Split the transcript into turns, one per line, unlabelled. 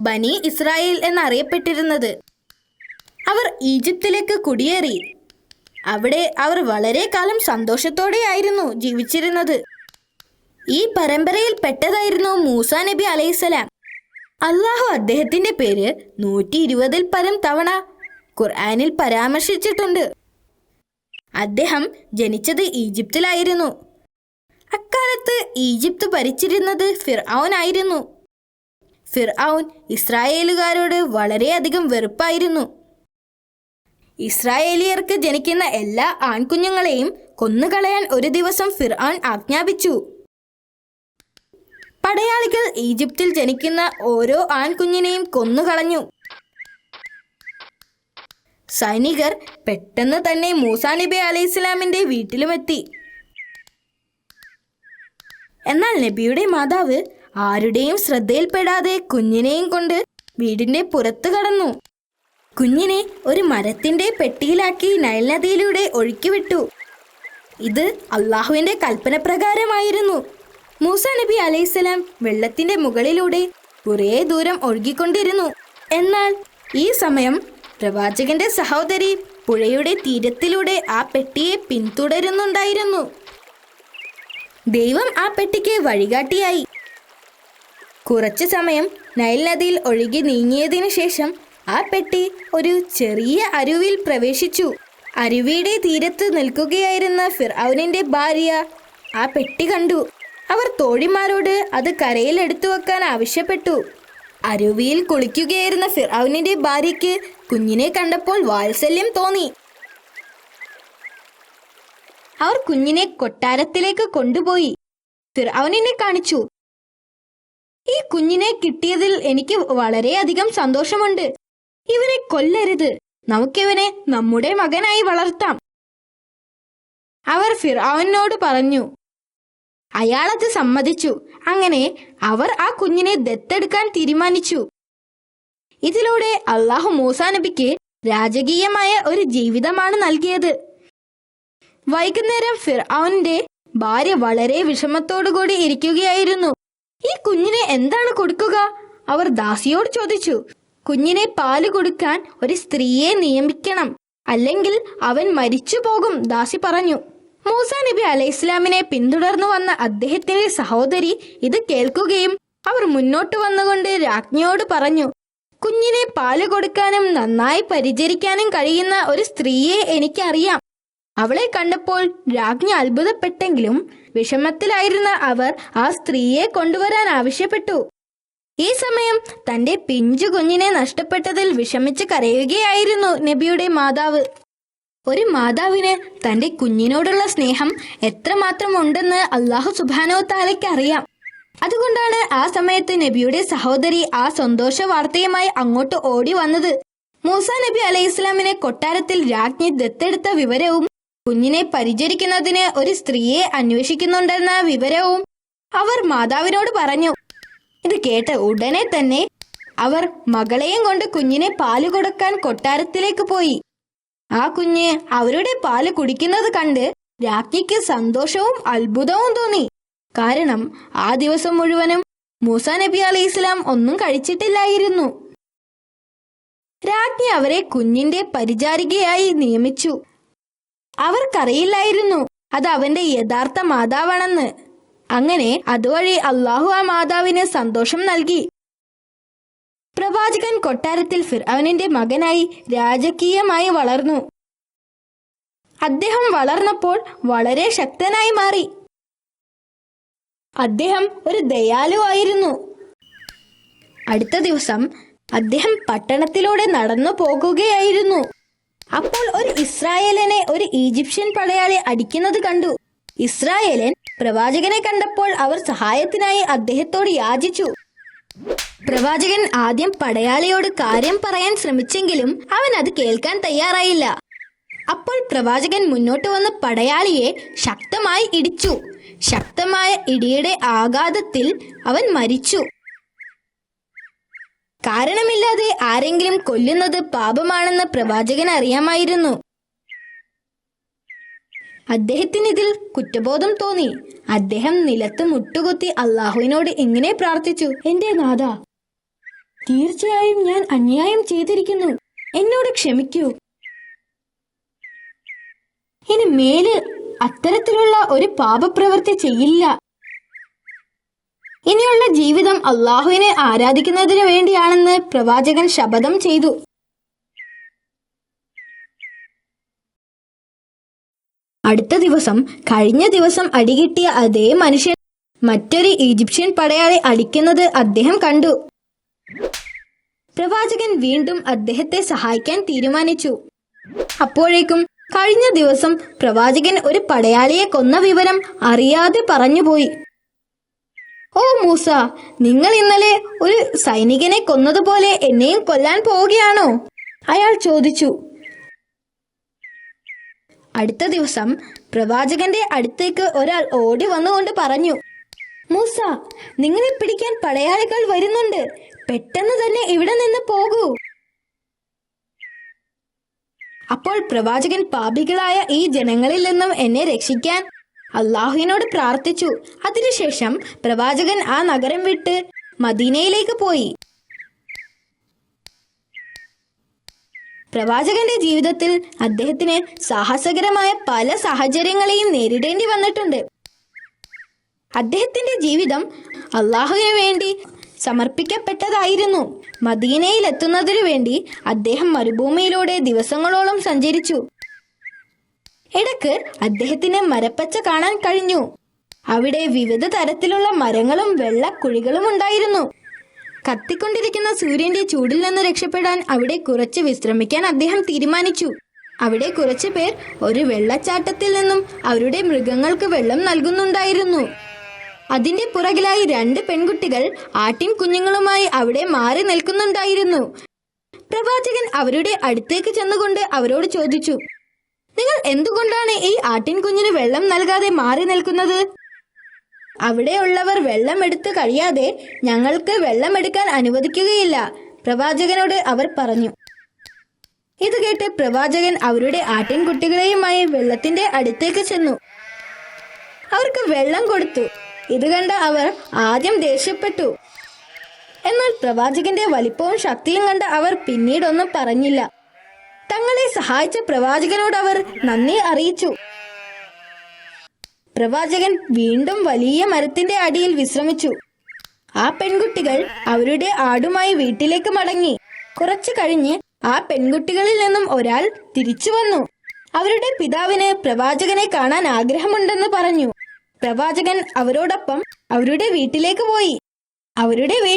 ബനി ഇസ്രായേൽ എന്നറിയപ്പെട്ടിരുന്നത്. അവർ ഈജിപ്തിലേക്ക് കുടിയേറി. അവിടെ അവർ വളരെ കാലം സന്തോഷത്തോടെയായിരുന്നു ജീവിച്ചിരുന്നത്. ഈ പരമ്പരയിൽ പെട്ടതായിരുന്നു മൂസ നബി അലൈഹിസ്സലാം. അള്ളാഹു അദ്ദേഹത്തിന്റെ പേര് 120-ൽ പരം തവണ ഖുർആനിൽ പരാമർശിച്ചിട്ടുണ്ട്. അദ്ദേഹം ജനിച്ചത് ഈജിപ്തിലായിരുന്നു. അക്കാലത്ത് ഈജിപ്ത് ഭരിച്ചിരുന്നത് ഫിർഔൻ ആയിരുന്നു. ഫിർഔൻ ഇസ്രായേലുകാരോട് വളരെയധികം വെറുപ്പായിരുന്നു. ഇസ്രായേലിയർക്ക് ജനിക്കുന്ന എല്ലാ ആൺകുഞ്ഞുങ്ങളെയും കൊന്നുകളയാൻ ഒരു ദിവസം ഫിർഔൻ ആജ്ഞാപിച്ചു. പടയാളികൾ ഈജിപ്തിൽ ജനിക്കുന്ന ഓരോ ആൺകുഞ്ഞിനെയും കൊന്നുകളഞ്ഞു. സൈനികർ പെട്ടെന്ന് തന്നെ മൂസാ നബി അലൈഹിസ്സലാമിന്റെ വീട്ടിലുമെത്തി. എന്നാൽ നബിയുടെ മാതാവ് ആരുടെയും ശ്രദ്ധയിൽപ്പെടാതെ കുഞ്ഞിനെയും കൊണ്ട് വീടിന്റെ പുറത്ത് കടന്നു. കുഞ്ഞിനെ ഒരു മരത്തിന്റെ പെട്ടിയിലാക്കി നൈൽ നദിയിലൂടെ ഒഴുക്കിവിട്ടു. ഇത് അള്ളാഹുവിന്റെ കൽപ്പന പ്രകാരമായിരുന്നു. മൂസ നബി അലൈഹിസ്സലാം വെള്ളത്തിന്റെ മുകളിലൂടെ കുറേ ദൂരം ഒഴുകിക്കൊണ്ടിരുന്നു. എന്നാൽ ഈ സമയം പ്രവാചകന്റെ സഹോദരി പുഴയുടെ തീരത്തിലൂടെ ആ പെട്ടിയെ പിന്തുടരുന്നുണ്ടായിരുന്നു. ദൈവം ആ പെട്ടിക്ക് വഴികാട്ടിയായി. കുറച്ചു സമയം നൈൽ നദിയിൽ ഒഴുകി നീങ്ങിയതിനു ശേഷം ആ പെട്ടി ഒരു ചെറിയ അരുവിയിൽ പ്രവേശിച്ചു. അരുവിയുടെ തീരത്ത് നിൽക്കുകയായിരുന്ന ഫിർഔനിന്റെ ഭാര്യ ആ പെട്ടി കണ്ടു. അവർ തോഴിമാരോട് അത് കരയിൽ എടുത്തു വെക്കാൻ ആവശ്യപ്പെട്ടു. അരുവിയിൽ കുളിക്കുകയായിരുന്ന ഫിർഔനിന്റെ ഭാര്യയ്ക്ക് കുഞ്ഞിനെ കണ്ടപ്പോൾ വാത്സല്യം തോന്നി. അവർ കുഞ്ഞിനെ കൊട്ടാരത്തിലേക്ക് കൊണ്ടുപോയി ഫിർഔനിനെ കാണിച്ചു. ഈ കുഞ്ഞിനെ കിട്ടിയതിൽ എനിക്ക് വളരെയധികം സന്തോഷമുണ്ട്. ഇവനെ കൊല്ലരുത്, നമുക്കിവനെ നമ്മുടെ മകനായി വളർത്താം. അവർ ഫിർഔനോട് പറഞ്ഞു. അയാളത് സമ്മതിച്ചു. അങ്ങനെ അവർ ആ കുഞ്ഞിനെ ദത്തെടുക്കാൻ തീരുമാനിച്ചു. ഇതിലൂടെ അള്ളാഹു മൂസാ നബിക്ക് രാജകീയമായ ഒരു ജീവിതമാണ് നൽകിയത്. വൈകുന്നേരം ഫിർഔന്റെ ഭാര്യ വളരെ വിഷമത്തോടുകൂടി ഇരിക്കുകയായിരുന്നു. ഈ കുഞ്ഞിനെ എന്താണ് കൊടുക്കുക? അവർ ദാസിയോട് ചോദിച്ചു. കുഞ്ഞിനെ പാല് കൊടുക്കാൻ ഒരു സ്ത്രീയെ നിയമിക്കണം, അല്ലെങ്കിൽ അവൻ മരിച്ചു പോകും, ദാസി പറഞ്ഞു. മൂസാ നബി അലൈഹിസ്സലാമിനെ പിന്തുടർന്നു വന്ന അദ്ദേഹത്തിന്റെ സഹോദരി ഇത് കേൾക്കുകയും അവർ മുന്നോട്ട് വന്നുകൊണ്ട് രാജ്ഞിയോട് പറഞ്ഞു. കുഞ്ഞിനെ പാല് കൊടുക്കാനും നന്നായി പരിചരിക്കാനും കഴിയുന്ന ഒരു സ്ത്രീയെ എനിക്കറിയാം. അവളെ കണ്ടപ്പോൾ രാജ്ഞി അത്ഭുതപ്പെട്ടെങ്കിലും വിഷമത്തിലായിരുന്ന അവർ ആ സ്ത്രീയെ കൊണ്ടുവരാൻ ആവശ്യപ്പെട്ടു. ഈ സമയം തന്റെ പിഞ്ചു കുഞ്ഞിനെ നഷ്ടപ്പെട്ടതിൽ വിഷമിച്ച് കരയുകയായിരുന്നു നബിയുടെ മാതാവ്. ഒരു മാതാവിന് തന്റെ കുഞ്ഞിനോടുള്ള സ്നേഹം എത്രമാത്രം ഉണ്ടെന്ന് അല്ലാഹു സുബ്ഹാനഹു വ തആലയ്ക്ക് അറിയാം. അതുകൊണ്ടാണ് ആ സമയത്ത് നബിയുടെ സഹോദരി ആ സന്തോഷ വാർത്തയുമായി അങ്ങോട്ട് ഓടി വന്നത്. മൂസാ നബി അലൈഹിസ്സലാമിനെ കൊട്ടാരത്തിൽ രാജ്ഞി ദത്തെടുത്ത വിവരവും കുഞ്ഞിനെ പരിചരിക്കുന്നതിന് ഒരു സ്ത്രീയെ അന്വേഷിക്കുന്നുണ്ടെന്ന വിവരവും അവർ മാതാവിനോട് പറഞ്ഞു. ഇത് കേട്ട ഉടനെ തന്നെ അവർ മകളെയും കൊണ്ട് കുഞ്ഞിനെ പാല് കൊടുക്കാൻ കൊട്ടാരത്തിലേക്ക് പോയി. ആ കുഞ്ഞ് അവരുടെ പാല് കുടിക്കുന്നത് കണ്ട് രാജ്ഞിക്ക് സന്തോഷവും അത്ഭുതവും തോന്നി. കാരണം ആ ദിവസം മുഴുവനും മൂസാ നബി അലൈഹിസ്സലാം ഒന്നും കഴിച്ചിട്ടില്ലായിരുന്നു. രാജ്ഞി അവരെ കുഞ്ഞിന്റെ പരിചാരികയായി നിയമിച്ചു. അവർക്കറിയില്ലായിരുന്നു അത് അവന്റെ യഥാർത്ഥ മാതാവാണെന്ന്. അങ്ങനെ അതുവഴി അള്ളാഹു ആ മാതാവിന് സന്തോഷം നൽകി. പ്രവാചകൻ കൊട്ടാരത്തിൽ ഫിർഔനിന്റെ മകനായി രാജകീയമായി വളർന്നു. അദ്ദേഹം വളർന്നപ്പോൾ വളരെ ശക്തനായി മാറി. അദ്ദേഹം ഒരു ദയാലുവായിരുന്നു. അടുത്ത ദിവസം അദ്ദേഹം പട്ടണത്തിലൂടെ നടന്നു പോകുകയായിരുന്നു. അപ്പോൾ ഒരു ഇസ്രായേലിനെ ഒരു ഈജിപ്ഷ്യൻ പടയാളി അടിക്കുന്നത് കണ്ടു. ഇസ്രായേലൻ പ്രവാചകനെ കണ്ടപ്പോൾ അവർ സഹായത്തിനായി അദ്ദേഹത്തോട് യാചിച്ചു. പ്രവാചകൻ ആദ്യം പടയാളിയോട് കാര്യം പറയാൻ ശ്രമിച്ചെങ്കിലും അവൻ അത് കേൾക്കാൻ തയ്യാറായില്ല. അപ്പോൾ പ്രവാചകൻ മുന്നോട്ട് വന്ന് പടയാളിയെ ശക്തമായി ഇടിച്ചു. ശക്തമായ ഇടിയുടെ ആഘാതത്തിൽ അവൻ മരിച്ചു. കാരണമില്ലാതെ ആരെങ്കിലും കൊല്ലുന്നത് പാപമാണെന്ന് പ്രവാചകന് അറിയാമായിരുന്നു. അദ്ദേഹത്തിന് ഇതിൽ കുറ്റബോധം തോന്നി. അദ്ദേഹം നിലത്ത് മുട്ടുകുത്തി അള്ളാഹുവിനോട് ഇങ്ങനെ പ്രാർത്ഥിച്ചു. എന്റെ നാഥാ, തീർച്ചയായും ഞാൻ അന്യായം ചെയ്തിരിക്കുന്നു. എന്നോട് ക്ഷമിക്കൂ. ഇനി മേലിൽ അത്തരത്തിലുള്ള ഒരു പാപപ്രവൃത്തി ചെയ്യില്ല. ഇനിയുള്ള ജീവിതം അള്ളാഹുവിനെ ആരാധിക്കുന്നതിനു വേണ്ടിയാണെന്ന് പ്രവാചകൻ ശപഥം ചെയ്തു. അടുത്ത ദിവസം കഴിഞ്ഞ ദിവസം അടികിട്ടിയ അതേ മനുഷ്യൻ മറ്റൊരു ഈജിപ്ഷ്യൻ പടയാളി അടിക്കുന്നത് അദ്ദേഹം കണ്ടു. പ്രവാചകൻ വീണ്ടും അദ്ദേഹത്തെ സഹായിക്കാൻ തീരുമാനിച്ചു. അപ്പോഴേക്കും കഴിഞ്ഞ ദിവസം പ്രവാചകൻ ഒരു പടയാളിയെ കൊന്ന വിവരം അറിയാതെ പറഞ്ഞുപോയി. ഓ മൂസ, നിങ്ങൾ ഇന്നലെ ഒരു സൈനികനെ കൊന്നതുപോലെ എന്നെയും കൊല്ലാൻ പോവുകയാണോ? അയാൾ ചോദിച്ചു. അടുത്ത ദിവസം പ്രവാചകന്റെ അടുത്തേക്ക് ഒരാൾ ഓടി വന്നുകൊണ്ട് പറഞ്ഞു, മൂസ, നിങ്ങളെ പിടിക്കാൻ പടയാളികൾ വരുന്നുണ്ട്. പെട്ടെന്ന് തന്നെ ഇവിടെ നിന്ന് പോകൂ. അപ്പോൾ പ്രവാചകൻ പാപികളായ ഈ ജനങ്ങളിൽ നിന്നും എന്നെ രക്ഷിക്കാൻ അള്ളാഹുവിനോട് പ്രാർത്ഥിച്ചു. അതിനുശേഷം പ്രവാചകൻ ആ നഗരം വിട്ട് മദീനയിലേക്ക് പോയി. പ്രവാചകന്റെ ജീവിതത്തിൽ അദ്ദേഹത്തിന് സാഹസകരമായ പല സാഹചര്യങ്ങളെയും നേരിടേണ്ടി വന്നിട്ടുണ്ട്. അദ്ദേഹത്തിന്റെ ജീവിതം അള്ളാഹുവിന് വേണ്ടി സമർപ്പിക്കപ്പെട്ടതായിരുന്നു. മദീനയിലെത്തുന്നതിനു വേണ്ടി അദ്ദേഹം മരുഭൂമിയിലൂടെ ദിവസങ്ങളോളം സഞ്ചരിച്ചു. ഇടയ്ക്ക് അദ്ദേഹത്തിന് മരപ്പച്ച കാണാൻ കഴിഞ്ഞു. അവിടെ വിവിധ തരത്തിലുള്ള മരങ്ങളും വെള്ളക്കുഴികളും ഉണ്ടായിരുന്നു. കത്തിക്കൊണ്ടിരിക്കുന്ന സൂര്യന്റെ ചൂടിൽ നിന്ന് രക്ഷപ്പെടാൻ അവിടെ കുറച്ച് വിശ്രമിക്കാൻ അദ്ദേഹം തീരുമാനിച്ചു. അവിടെ കുറച്ചു പേർ ഒരു വെള്ളച്ചാട്ടത്തിൽ നിന്നും അവരുടെ മൃഗങ്ങൾക്ക് വെള്ളം നൽകുന്നുണ്ടായിരുന്നു. അതിന്റെ പുറകിലായി 2 പെൺകുട്ടികൾ ആട്ടിൻ കുഞ്ഞുങ്ങളുമായി അവിടെ മാറി നിൽക്കുന്നുണ്ടായിരുന്നു. പ്രവാചകൻ അവരുടെ അടുത്തേക്ക് ചെന്നുകൊണ്ട് അവരോട് ചോദിച്ചു, നിങ്ങൾ എന്തുകൊണ്ടാണ് ഈ ആട്ടിൻ കുഞ്ഞിന് വെള്ളം നൽകാതെ മാറി നിൽക്കുന്നത്? അവിടെയുള്ളവർ വെള്ളമെടുത്ത് കഴിയാതെ ഞങ്ങൾക്ക് വെള്ളമെടുക്കാൻ അനുവദിക്കുകയില്ല, പ്രവാചകനോട് അവർ പറഞ്ഞു. ഇത് കേട്ട് പ്രവാചകൻ അവരുടെ ആട്ടിൻകുട്ടികളെയുമായി വെള്ളത്തിന്റെ അടുത്തേക്ക് ചെന്നു. അവർക്ക് വെള്ളം കൊടുത്തു. ഇത് കണ്ട അവർ ആദ്യം ദേഷ്യപ്പെട്ടു. എന്നാൽ പ്രവാചകന്റെ വലിപ്പവും ശക്തിയും കണ്ട അവർ പിന്നീടൊന്നും പറഞ്ഞില്ല. തങ്ങളെ സഹായിച്ച പ്രവാചകനോട് അവർ നന്ദി അറിയിച്ചു. പ്രവാചകൻ വീണ്ടും വലിയ മരത്തിന്റെ അടിയിൽ വിശ്രമിച്ചു. ആ പെൺകുട്ടികൾ അവരുടെ ആടുമായി വീട്ടിലേക്ക് മടങ്ങി. കുറച്ചു കഴിഞ്ഞ് ആ പെൺകുട്ടികളിൽ നിന്നും ഒരാൾ തിരിച്ചു വന്നു. അവരുടെ പിതാവിന് പ്രവാചകനെ കാണാൻ ആഗ്രഹമുണ്ടെന്ന് പറഞ്ഞു. പ്രവാചകൻ അവരോടൊപ്പം അവരുടെ വീട്ടിലേക്ക് പോയി. അവരുടെ